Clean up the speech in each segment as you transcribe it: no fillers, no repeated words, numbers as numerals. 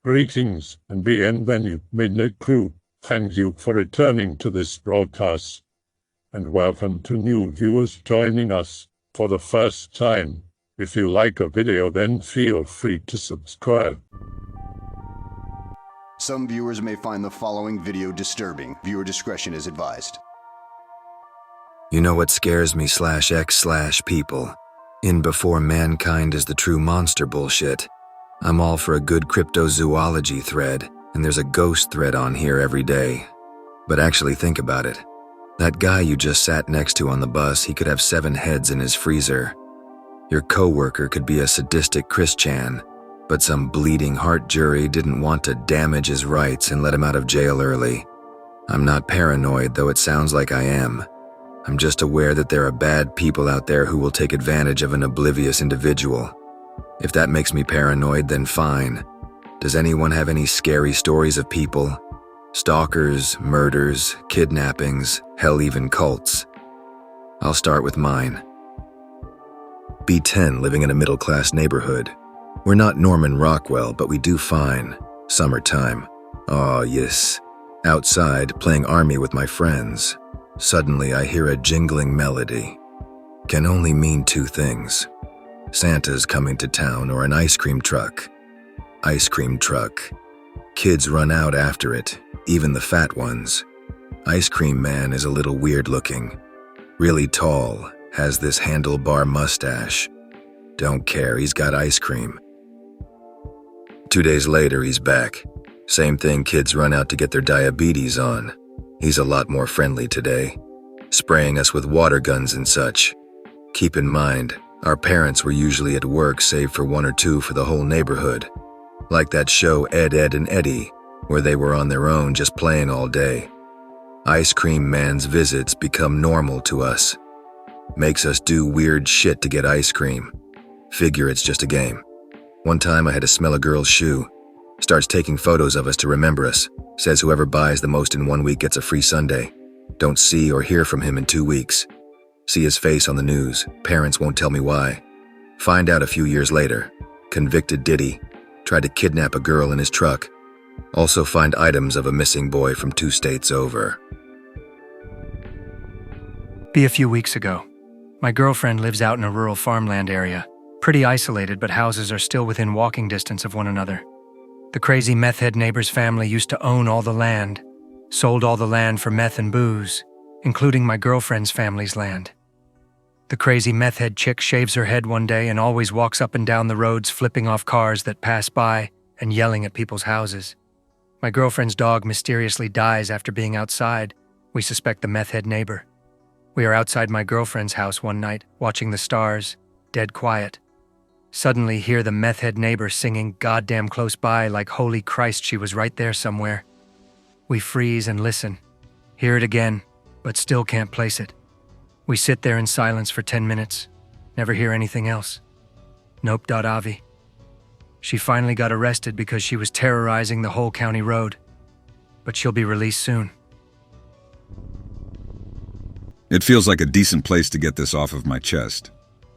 Greetings and bienvenue, Midnight Crew. Thank you for returning to this broadcast. And welcome to new viewers joining us for the first time. If you like a video, then feel free to subscribe. Some viewers may find the following video disturbing. Viewer discretion is advised. You know what scares me /x/people? In before mankind is the true monster bullshit. I'm all for a good cryptozoology thread, and there's a ghost thread on here every day. But actually think about it. That guy you just sat next to on the bus, he could have 7 heads in his freezer. Your coworker could be a sadistic Christian, but some bleeding heart jury didn't want to damage his rights and let him out of jail early. I'm not paranoid, though it sounds like I am. I'm just aware that there are bad people out there who will take advantage of an oblivious individual. If that makes me paranoid, then fine. Does anyone have any scary stories of people? Stalkers, murders, kidnappings, hell, even cults? I'll start with mine. B10, living in a middle-class neighborhood. We're not Norman Rockwell, but we do fine. Summertime. Aw, yes. Outside, playing army with my friends. Suddenly, I hear a jingling melody. Can only mean 2 things. Santa's coming to town or an ice cream truck. Ice cream truck. Kids run out after it, even the fat ones. Ice cream man is a little weird looking. Really tall, has this handlebar mustache. Don't care, he's got ice cream. 2 days later, he's back. Same thing, kids run out to get their diabetes on. He's a lot more friendly today, spraying us with water guns and such. Keep in mind, our parents were usually at work save for 1 or 2 for the whole neighborhood. Like that show Ed, Edd and Eddy, where they were on their own just playing all day. Ice cream man's visits become normal to us. Makes us do weird shit to get ice cream. Figure it's just a game. One time I had to smell a girl's shoe. Starts taking photos of us to remember us. Says whoever buys the most in 1 week gets a free sundae. Don't see or hear from him in 2 weeks. See his face on the news. Parents won't tell me why. Find out a few years later. Convicted Diddy. Tried to kidnap a girl in his truck. Also find items of a missing boy from 2 states over. Be a few weeks ago. My girlfriend lives out in a rural farmland area. Pretty isolated, but houses are still within walking distance of one another. The crazy meth head neighbor's family used to own all the land. Sold all the land for meth and booze, including my girlfriend's family's land. The crazy meth head chick shaves her head one day and always walks up and down the roads flipping off cars that pass by and yelling at people's houses. My girlfriend's dog mysteriously dies after being outside. We suspect the meth head neighbor. We are outside my girlfriend's house one night, watching the stars, dead quiet. Suddenly hear the meth head neighbor singing goddamn close by like holy Christ she was right there somewhere. We freeze and listen. Hear it again, but still can't place it. We sit there in silence for 10 minutes, never hear anything else. Nope. Avi. She finally got arrested because she was terrorizing the whole county road. But she'll be released soon. It feels like a decent place to get this off of my chest.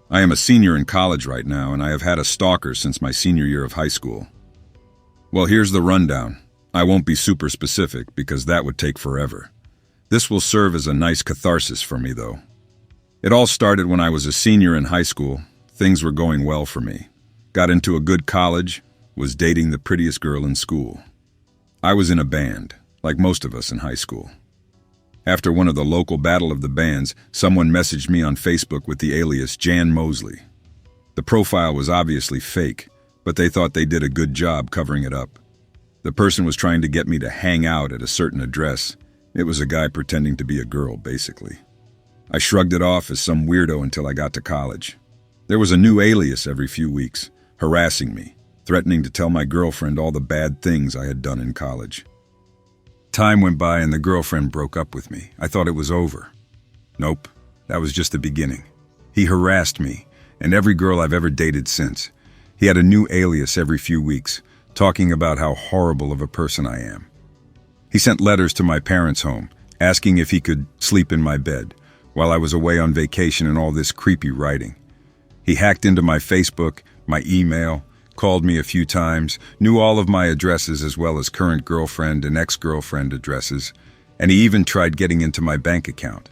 I am a senior in college right now, and I have had a stalker since my senior year of high school. Well, here's the rundown. I won't be super specific because that would take forever. This will serve as a nice catharsis for me, though. It all started when I was a senior in high school. Things were going well for me. Got into a good college, was dating the prettiest girl in school. I was in a band, like most of us in high school. After one of the local battle of the bands, someone messaged me on Facebook with the alias Jan Mosely. The profile was obviously fake, but they thought they did a good job covering it up. The person was trying to get me to hang out at a certain address. It was a guy pretending to be a girl, basically. I shrugged it off as some weirdo until I got to college. There was a new alias every few weeks, harassing me, threatening to tell my girlfriend all the bad things I had done in college. Time went by and the girlfriend broke up with me. I thought it was over. Nope, that was just the beginning. He harassed me, and every girl I've ever dated since. He had a new alias every few weeks, talking about how horrible of a person I am. He sent letters to my parents' home, asking if he could sleep in my bed, while I was away on vacation and all this creepy writing. He hacked into my Facebook, my email, called me a few times, knew all of my addresses as well as current girlfriend and ex-girlfriend addresses, and he even tried getting into my bank account.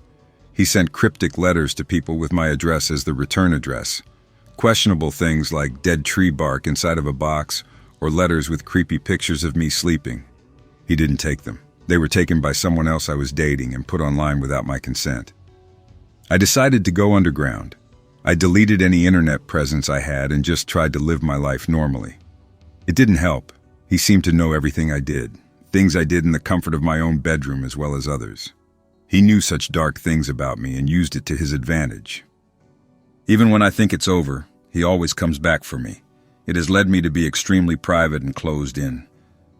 He sent cryptic letters to people with my address as the return address. Questionable things like dead tree bark inside of a box or letters with creepy pictures of me sleeping. He didn't take them. They were taken by someone else I was dating and put online without my consent. I decided to go underground. I deleted any internet presence I had and just tried to live my life normally. It didn't help. He seemed to know everything I did, things I did in the comfort of my own bedroom as well as others. He knew such dark things about me and used it to his advantage. Even when I think it's over, he always comes back for me. It has led me to be extremely private and closed in.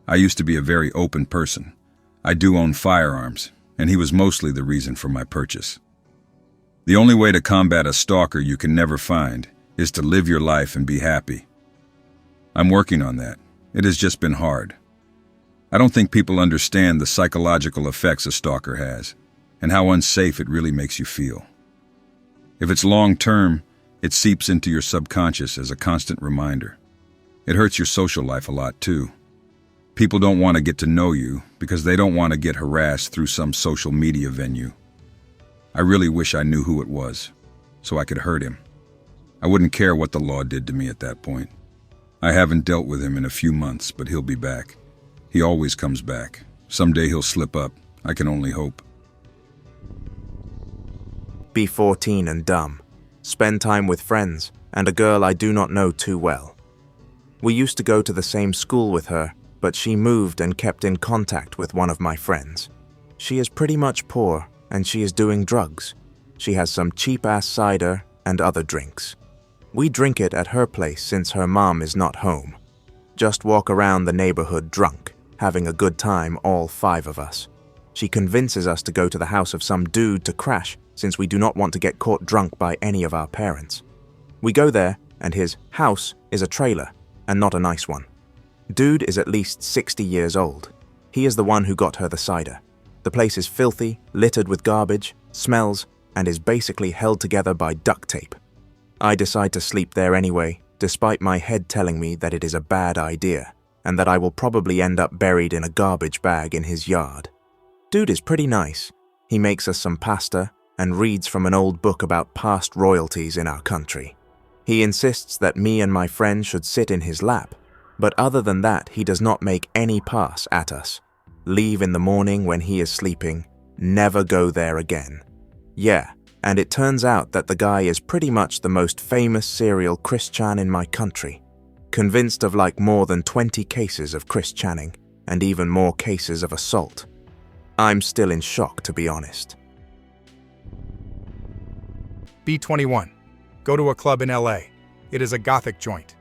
I used to be a very open person. I do own firearms, and he was mostly the reason for my purchase. The only way to combat a stalker you can never find is to live your life and be happy. I'm working on that. It has just been hard. I don't think people understand the psychological effects a stalker has, and how unsafe it really makes you feel. If it's long-term, it seeps into your subconscious as a constant reminder. It hurts your social life a lot too. People don't want to get to know you because they don't want to get harassed through some social media venue. I really wish I knew who it was, so I could hurt him. I wouldn't care what the law did to me at that point. I haven't dealt with him in a few months, but he'll be back. He always comes back. Someday he'll slip up. I can only hope. Be 14 and dumb. Spend time with friends and a girl I do not know too well. We used to go to the same school with her, but she moved and kept in contact with one of my friends. She is pretty much poor, and she is doing drugs. She has some cheap-ass cider and other drinks. We drink it at her place since her mom is not home. Just walk around the neighborhood drunk, having a good time, all 5 of us. She convinces us to go to the house of some dude to crash since we do not want to get caught drunk by any of our parents. We go there, and his house is a trailer, and not a nice one. Dude is at least 60 years old. He is the one who got her the cider. The place is filthy, littered with garbage, smells, and is basically held together by duct tape. I decide to sleep there anyway, despite my head telling me that it is a bad idea, and that I will probably end up buried in a garbage bag in his yard. Dude is pretty nice. He makes us some pasta and reads from an old book about past royalties in our country. He insists that me and my friend should sit in his lap, but other than that, he does not make any pass at us. Leave in the morning when he is sleeping, never go there again. Yeah, and it turns out that the guy is pretty much the most famous serial Christian in my country. Convinced of like more than 20 cases of Christianing, and even more cases of assault. I'm still in shock, to be honest. B21. Go to a club in LA. It is a gothic joint.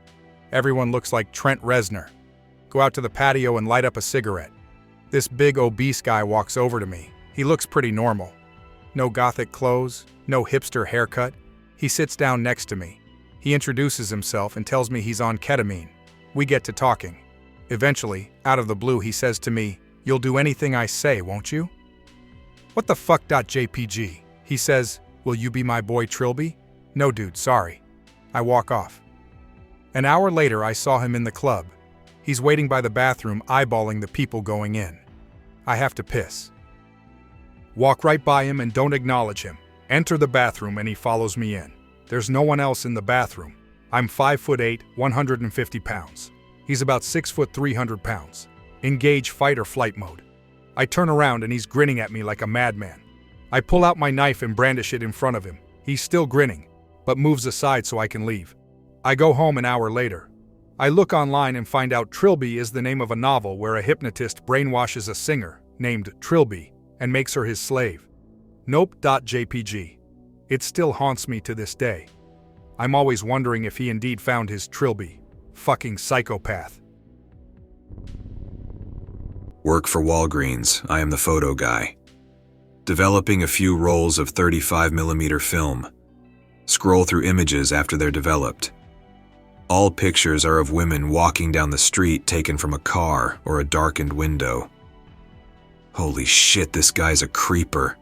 Everyone looks like Trent Reznor. Go out to the patio and light up a cigarette. This big obese guy walks over to me. He looks pretty normal. No gothic clothes, no hipster haircut. He sits down next to me. He introduces himself and tells me he's on ketamine. We get to talking. Eventually, out of the blue, he says to me, "You'll do anything I say, won't you?" "What the fuck, .jpg?" He says, "Will you be my boy Trillby?" "No, dude, sorry." I walk off. An hour later, I saw him in the club. He's waiting by the bathroom, eyeballing the people going in. I have to piss. Walk right by him and don't acknowledge him. Enter the bathroom and he follows me in. There's no one else in the bathroom. I'm 5'8", 150 pounds. He's about 6 foot 300 pounds. Engage fight or flight mode. I turn around and he's grinning at me like a madman. I pull out my knife and brandish it in front of him. He's still grinning, but moves aside so I can leave. I go home an hour later. I look online and find out Trillby is the name of a novel where a hypnotist brainwashes a singer named Trillby and makes her his slave. Nope.jpg. It still haunts me to this day. I'm always wondering if he indeed found his Trillby. Fucking psychopath. Work for Walgreens. I am the photo guy. Developing a few rolls of 35mm film. Scroll through images after they're developed. All pictures are of women walking down the street taken from a car or a darkened window. Holy shit, this guy's a creeper.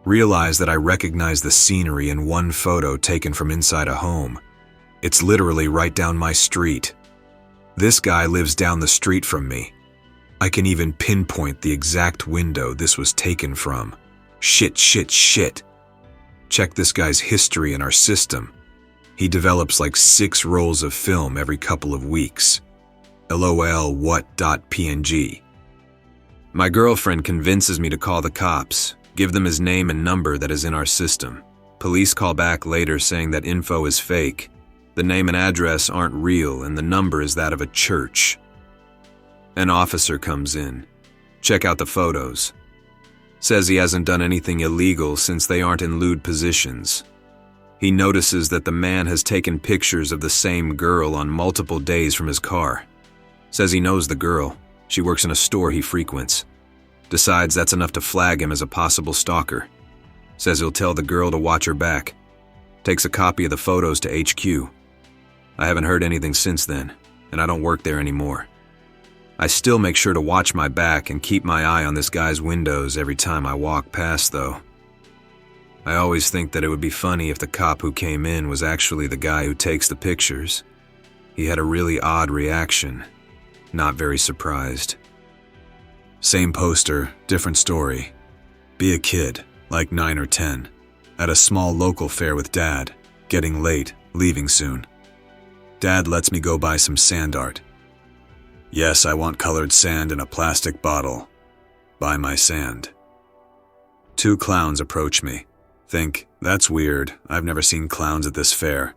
Realize that I recognize the scenery in one photo taken from inside a home. It's literally right down my street. This guy lives down the street from me. I can even pinpoint the exact window this was taken from. Shit. Check this guy's history in our system. He develops like 6 rolls of film every couple of weeks. LOL what.png. My girlfriend convinces me to call the cops, give them his name and number that is in our system. Police call back later saying that info is fake. The name and address aren't real and the number is that of a church. An officer comes in. Check out the photos. Says he hasn't done anything illegal since they aren't in lewd positions. He notices that the man has taken pictures of the same girl on multiple days from his car. Says he knows the girl. She works in a store he frequents. Decides that's enough to flag him as a possible stalker. Says he'll tell the girl to watch her back. Takes a copy of the photos to HQ. I haven't heard anything since then, and I don't work there anymore. I still make sure to watch my back and keep my eye on this guy's windows every time I walk past, though. I always think that it would be funny if the cop who came in was actually the guy who takes the pictures. He had a really odd reaction. Not very surprised. Same poster, different story. Be a kid, like 9 or 10, at a small local fair with Dad, getting late, leaving soon. Dad lets me go buy some sand art. Yes, I want colored sand in a plastic bottle. Buy my sand. 2 clowns approach me. Think, that's weird, I've never seen clowns at this fair.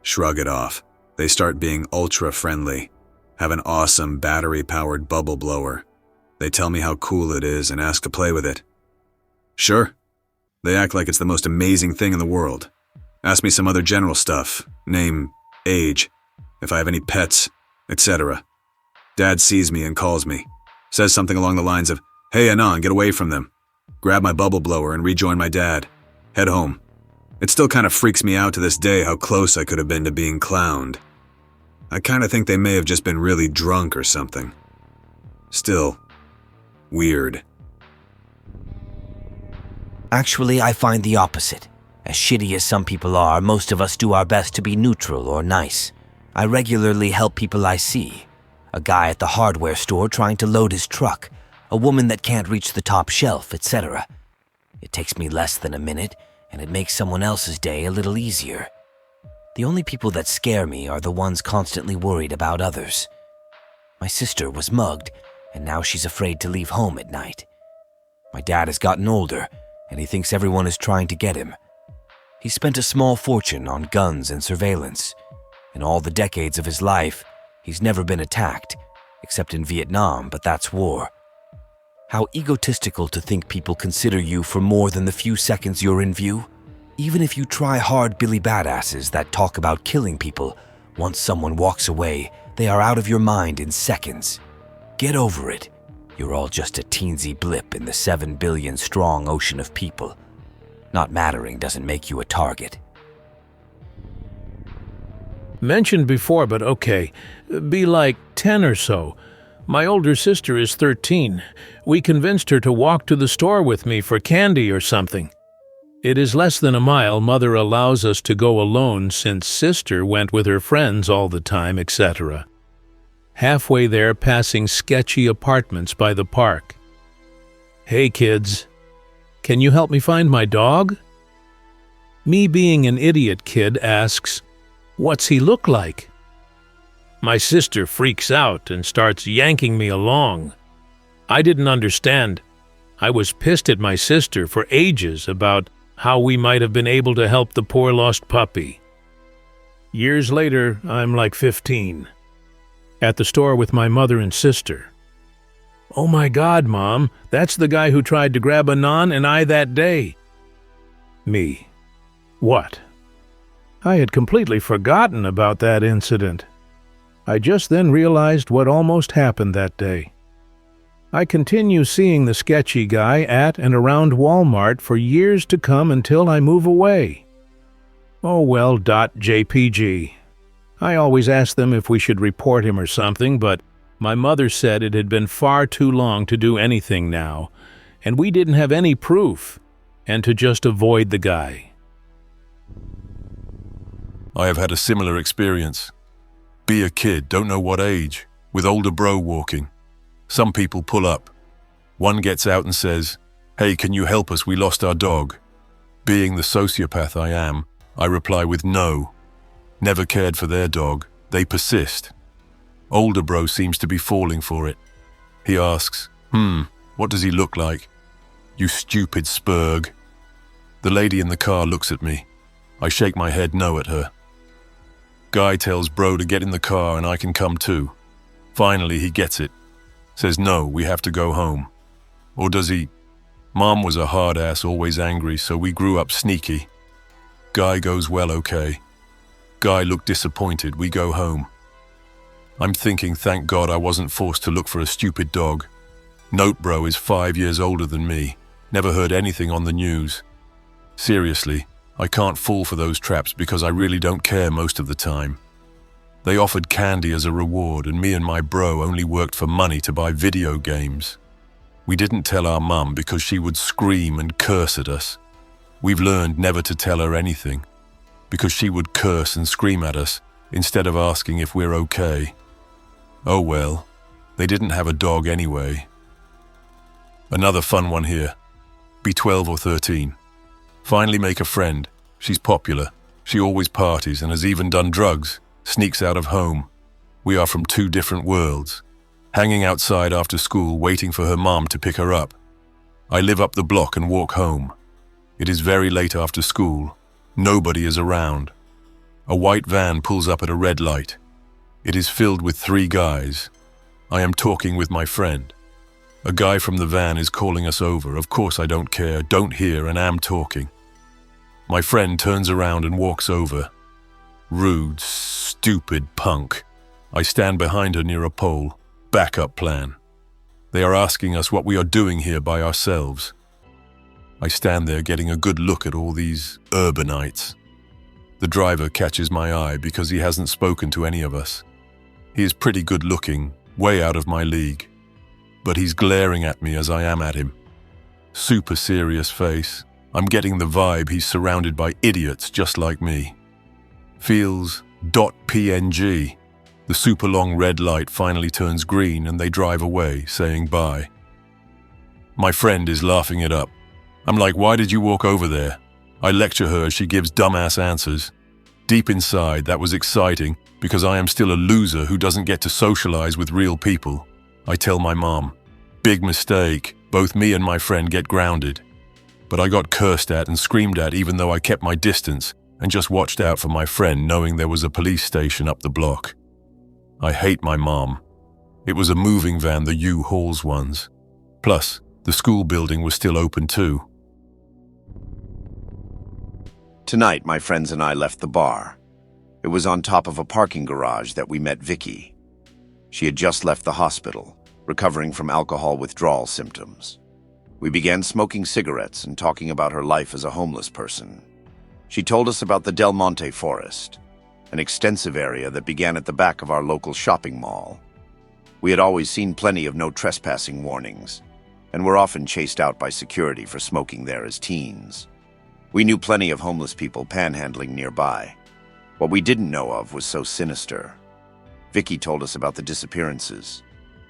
Shrug it off. They start being ultra friendly. Have an awesome battery-powered bubble blower. They tell me how cool it is and ask to play with it. Sure. They act like it's the most amazing thing in the world. Ask me some other general stuff. Name, age, if I have any pets, etc. Dad sees me and calls me. Says something along the lines of, "Hey Anon, get away from them." Grab my bubble blower and rejoin my dad. Head home. It still kind of freaks me out to this day how close I could have been to being clowned. I kind of think they may have just been really drunk or something. Still, weird. Actually, I find the opposite. As shitty as some people are, most of us do our best to be neutral or nice. I regularly help people I see. A guy at the hardware store trying to load his truck, a woman that can't reach the top shelf, etc. It takes me less than a minute, and it makes someone else's day a little easier. The only people that scare me are the ones constantly worried about others. My sister was mugged, and now she's afraid to leave home at night. My dad has gotten older, and he thinks everyone is trying to get him. He spent a small fortune on guns and surveillance. In all the decades of his life, he's never been attacked, except in Vietnam, but that's war. How egotistical to think people consider you for more than the few seconds you're in view. Even if you try hard Billy Badasses that talk about killing people, once someone walks away, they are out of your mind in seconds. Get over it. You're all just a teensy blip in the 7 billion strong ocean of people. Not mattering doesn't make you a target. Mentioned before, but okay. Be like 10 or so. My older sister is 13. We convinced her to walk to the store with me for candy or something. It is less than a mile. Mother allows us to go alone since sister went with her friends all the time, etc. Halfway there, passing sketchy apartments by the park. Hey kids, can you help me find my dog? Me being an idiot kid asks, what's he look like? My sister freaks out and starts yanking me along. I didn't understand. I was pissed at my sister for ages about how we might have been able to help the poor lost puppy. Years later, I'm like 15. At the store with my mother and sister. Oh my God, Mom, that's the guy who tried to grab Anon and I that day. Me. What? I had completely forgotten about that incident. I just then realized what almost happened that day. I continue seeing the sketchy guy at and around Walmart for years to come until I move away. Oh well, .jpg. I always ask them if we should report him or something, but my mother said it had been far too long to do anything now, and we didn't have any proof, and to just avoid the guy. I have had a similar experience. Be a kid, don't know what age, with older bro walking. Some people pull up. One gets out and says, "Hey, can you help us? We lost our dog." Being the sociopath I am, I reply with no. Never cared for their dog. They persist. Older bro seems to be falling for it. He asks, what does he look like? You stupid spurg. The lady in the car looks at me. I shake my head no at her. Guy tells bro to get in the car and I can come too. Finally, he gets it. Says no, we have to go home. Or does he? Mom was a hard ass, always angry, so we grew up sneaky. Guy goes well okay. Guy looked disappointed, we go home. I'm thinking, thank God I wasn't forced to look for a stupid dog. Note bro is 5 years older than me. Never heard anything on the news. Seriously, I can't fall for those traps because I really don't care most of the time. They offered candy as a reward and me and my bro only worked for money to buy video games. We didn't tell our mum because she would scream and curse at us. We've learned never to tell her anything because she would curse and scream at us instead of asking if we're okay. Oh well, they didn't have a dog anyway. Another fun one here. Be 12 or 13. Finally make a friend. She's popular. She always parties and has even done drugs. Sneaks out of home. We are from two different worlds. Hanging outside after school waiting for her mom to pick her up. I live up the block and walk home. It is very late after school. Nobody is around. A white van pulls up at a red light. It is filled with 3 guys. I am talking with my friend. A guy from the van is calling us over. Of course I don't care, don't hear, and am talking. My friend turns around and walks over. Rude, stupid punk. I stand behind her near a pole. Backup plan. They are asking us what we are doing here by ourselves. I stand there getting a good look at all these urbanites. The driver catches my eye because he hasn't spoken to any of us. He is pretty good looking, way out of my league. But he's glaring at me as I am at him. Super serious face. I'm getting the vibe he's surrounded by idiots just like me. Feels .png. The super long red light finally turns green and they drive away, saying bye. My friend is laughing it up. I'm like, why did you walk over there? I lecture her as she gives dumbass answers. Deep inside, that was exciting because I am still a loser who doesn't get to socialize with real people. I tell my mom, big mistake, both me and my friend get grounded. But I got cursed at and screamed at even though I kept my distance and just watched out for my friend knowing there was a police station up the block. I hate my mom. It was a moving van, the U-Hauls ones. Plus, the school building was still open too. Tonight, my friends and I left the bar. It was on top of a parking garage that we met Vicky. She had just left the hospital, recovering from alcohol withdrawal symptoms. We began smoking cigarettes and talking about her life as a homeless person. She told us about the Del Monte Forest, an extensive area that began at the back of our local shopping mall. We had always seen plenty of no trespassing warnings, and were often chased out by security for smoking there as teens. We knew plenty of homeless people panhandling nearby. What we didn't know of was so sinister. Vicky told us about the disappearances,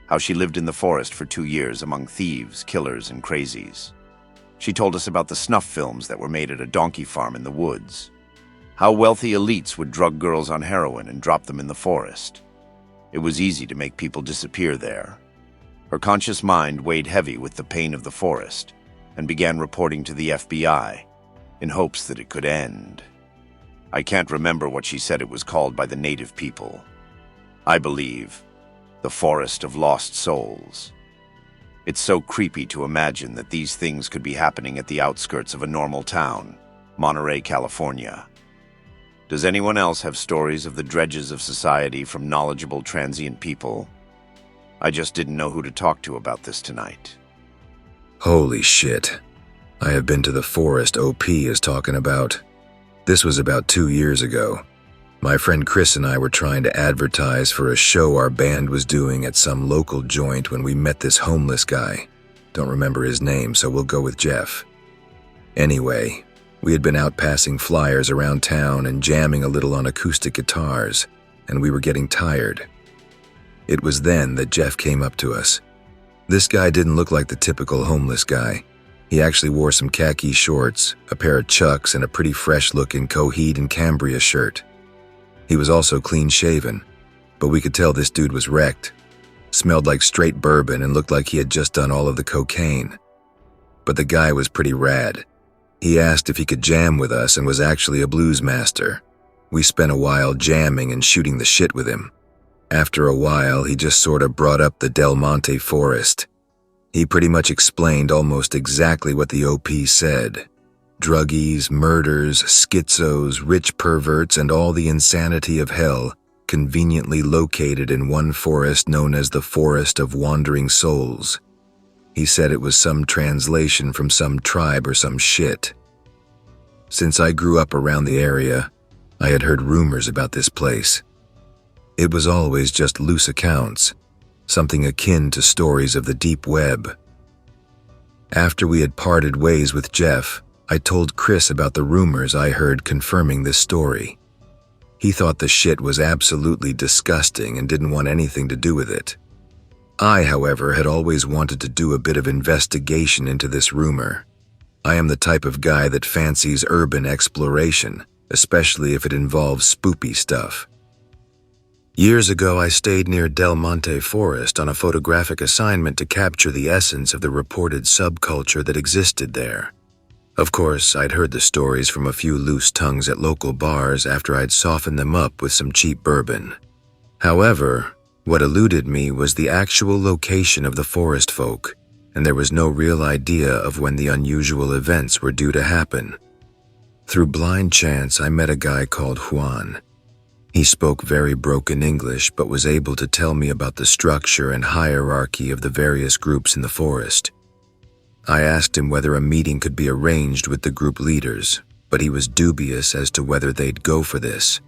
how she lived in the forest for 2 years among thieves, killers, and crazies. She told us about the snuff films that were made at a donkey farm in the woods, how wealthy elites would drug girls on heroin and drop them in the forest. It was easy to make people disappear there. Her conscious mind weighed heavy with the pain of the forest and began reporting to the FBI in hopes that it could end. I can't remember what she said it was called by the native people. I believe the Forest of Lost Souls. It's so creepy to imagine that these things could be happening at the outskirts of a normal town, Monterey, California. Does anyone else have stories of the dredges of society from knowledgeable transient people? I just didn't know who to talk to about this tonight. Holy shit. I have been to the forest OP is talking about. This was about 2 years ago. My friend Chris and I were trying to advertise for a show our band was doing at some local joint when we met this homeless guy. Don't remember his name, so we'll go with Jeff. Anyway, We had been out passing flyers around town and jamming a little on acoustic guitars, and we were getting tired. It was then that Jeff came up to us. This guy didn't look like the typical homeless guy. He actually wore some khaki shorts, a pair of Chucks, and a pretty fresh-looking Coheed and Cambria shirt. He was also clean-shaven, but we could tell this dude was wrecked. Smelled like straight bourbon and looked like he had just done all of the cocaine. But the guy was pretty rad. He asked if he could jam with us and was actually a blues master. We spent a while jamming and shooting the shit with him. After a while, he just sort of brought up the Del Monte forest. He pretty much explained almost exactly what the OP said. Druggies, murders, schizos, rich perverts, and all the insanity of hell conveniently located in one forest known as the Forest of Wandering Souls. He said it was some translation from some tribe or some shit. Since I grew up around the area, I had heard rumors about this place. It was always just loose accounts, something akin to stories of the deep web. After we had parted ways with Jeff, I told Chris about the rumors I heard confirming this story. He thought the shit was absolutely disgusting and didn't want anything to do with it. I, however, had always wanted to do a bit of investigation into this rumor. I am the type of guy that fancies urban exploration, especially if it involves spoopy stuff. Years ago, I stayed near Del Monte Forest on a photographic assignment to capture the essence of the reported subculture that existed there. Of course, I'd heard the stories from a few loose tongues at local bars after I'd softened them up with some cheap bourbon. However, what eluded me was the actual location of the forest folk, and there was no real idea of when the unusual events were due to happen. Through blind chance, I met a guy called Juan. He spoke very broken English but was able to tell me about the structure and hierarchy of the various groups in the forest. I asked him whether a meeting could be arranged with the group leaders, but he was dubious as to whether they'd go for this.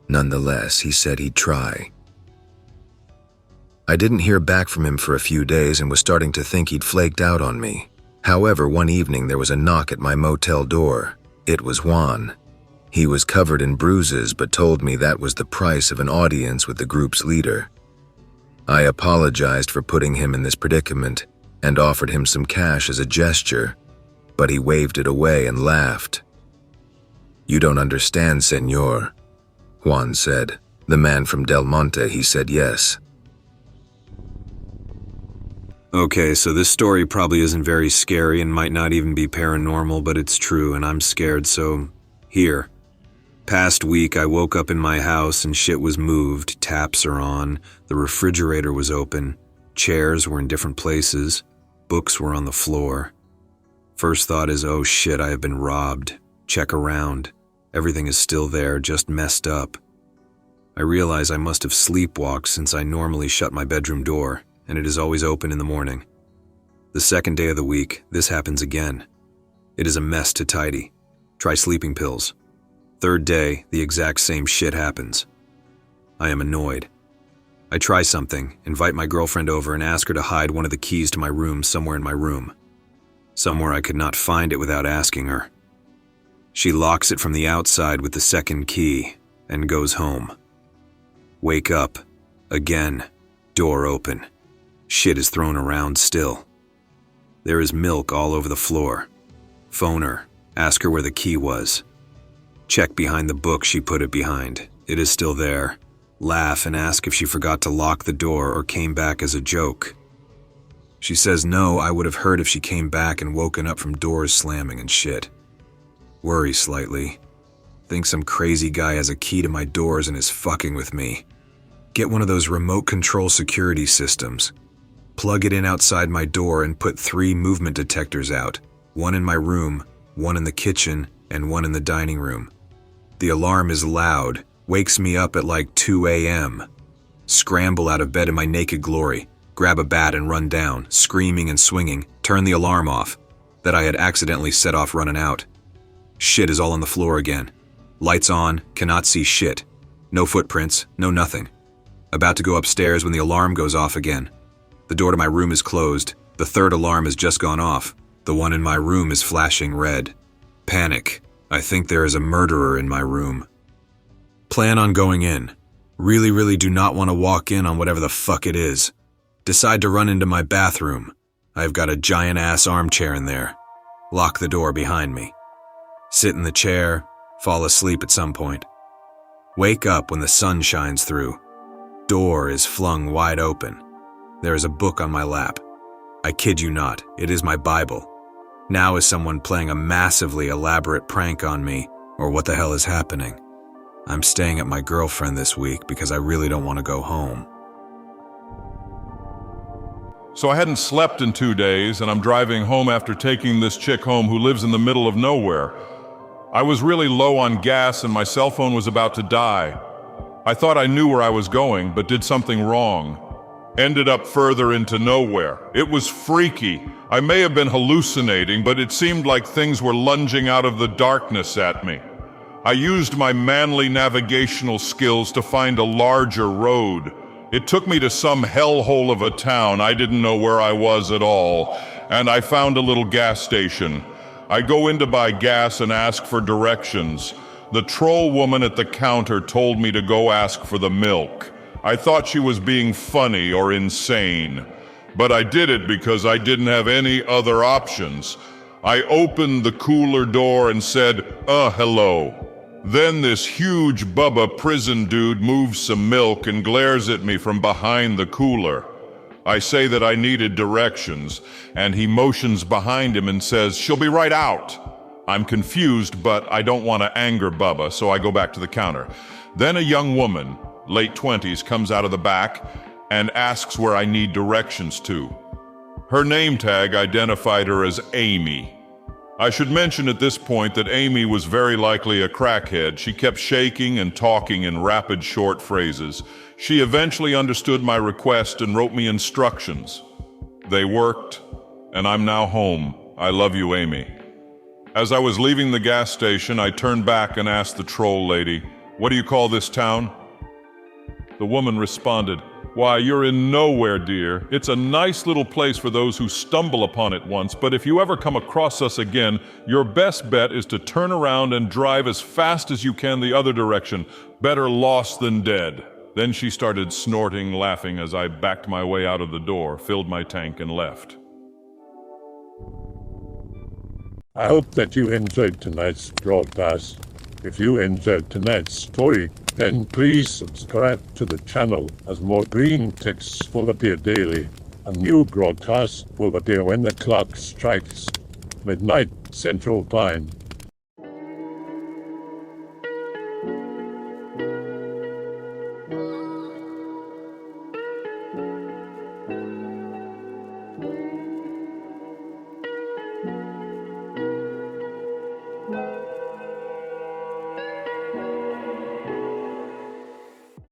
Nonetheless, he said he'd try. I didn't hear back from him for a few days and was starting to think he'd flaked out on me. However, one evening there was a knock at my motel door. It was Juan. He was covered in bruises but told me that was the price of an audience with the group's leader. I apologized for putting him in this predicament and offered him some cash as a gesture, but he waved it away and laughed. "You don't understand, senor," Juan said. "The man from Del Monte," he said yes. Okay, so this story probably isn't very scary and might not even be paranormal, but it's true and I'm scared, so here. Past week, I woke up in my house and shit was moved, taps are on, the refrigerator was open, chairs were in different places, books were on the floor. First thought is, oh shit, I have been robbed. Check around. Everything is still there, just messed up. I realize I must have sleepwalked since I normally shut my bedroom door, and it is always open in the morning. The second day of the week, this happens again. It is a mess to tidy. Try sleeping pills. Third day, the exact same shit happens. I am annoyed. I try something, invite my girlfriend over and ask her to hide one of the keys to my room somewhere in my room. Somewhere I could not find it without asking her. She locks it from the outside with the second key and goes home. Wake up. Again. Door open. Shit is thrown around still. There is milk all over the floor. Phone her. Ask her where the key was. Check behind the book she put it behind. It is still there. Laugh and ask if she forgot to lock the door or came back as a joke. She says no, I would have heard if she came back and woken up from doors slamming and shit. Worry slightly. Think some crazy guy has a key to my doors and is fucking with me. Get one of those remote control security systems. Plug it in outside my door and put 3 movement detectors out. 1 in my room, 1 in the kitchen, and 1 in the dining room. The alarm is loud, wakes me up at like 2 a.m. Scramble out of bed in my naked glory, grab a bat and run down, screaming and swinging, turn the alarm off, that I had accidentally set off running out. Shit is all on the floor again. Lights on, cannot see shit. No footprints, no nothing. About to go upstairs when the alarm goes off again. The door to my room is closed. The 3rd alarm has just gone off. The one in my room is flashing red. Panic. I think there is a murderer in my room. Plan on going in. Really do not want to walk in on whatever the fuck it is. Decide to run into my bathroom. I've got a giant-ass armchair in there. Lock the door behind me. Sit in the chair, fall asleep at some point. Wake up when the sun shines through. Door is flung wide open. There is a book on my lap. I kid you not, it is my Bible. Now is someone playing a massively elaborate prank on me, or what the hell is happening? I'm staying at my girlfriend this week because I really don't want to go home. So I hadn't slept in 2 days, and I'm driving home after taking this chick home who lives in the middle of nowhere. I was really low on gas and my cell phone was about to die. I thought I knew where I was going, but did something wrong. Ended up further into nowhere. It was freaky. I may have been hallucinating, but it seemed like things were lunging out of the darkness at me. I used my manly navigational skills to find a larger road. It took me to some hellhole of a town. I didn't know where I was at all, and I found a little gas station. I go in to buy gas and ask for directions. The troll woman at the counter told me to go ask for the milk. I thought she was being funny or insane, but I did it because I didn't have any other options. I opened the cooler door and said, hello. Then this huge Bubba prison dude moves some milk and glares at me from behind the cooler. I say that I needed directions, and he motions behind him and says, "She'll be right out." I'm confused, but I don't want to anger Bubba, so I go back to the counter. Then a young woman, late 20s, comes out of the back and asks where I need directions to. Her name tag identified her as Amy. I should mention at this point that Amy was very likely a crackhead. She kept shaking and talking in rapid, short phrases. She eventually understood my request and wrote me instructions. They worked, and I'm now home. I love you, Amy. As I was leaving the gas station, I turned back and asked the troll lady, "What do you call this town?" The woman responded, "Why, you're in nowhere, dear. It's a nice little place for those who stumble upon it once, but if you ever come across us again, your best bet is to turn around and drive as fast as you can the other direction. Better lost than dead." Then she started snorting, laughing as I backed my way out of the door, filled my tank, and left. I hope that you enjoyed tonight's broadcast. If you enjoyed tonight's story, then please subscribe to the channel, as more Greentext will appear daily. A new broadcast will appear when the clock strikes midnight Central Time.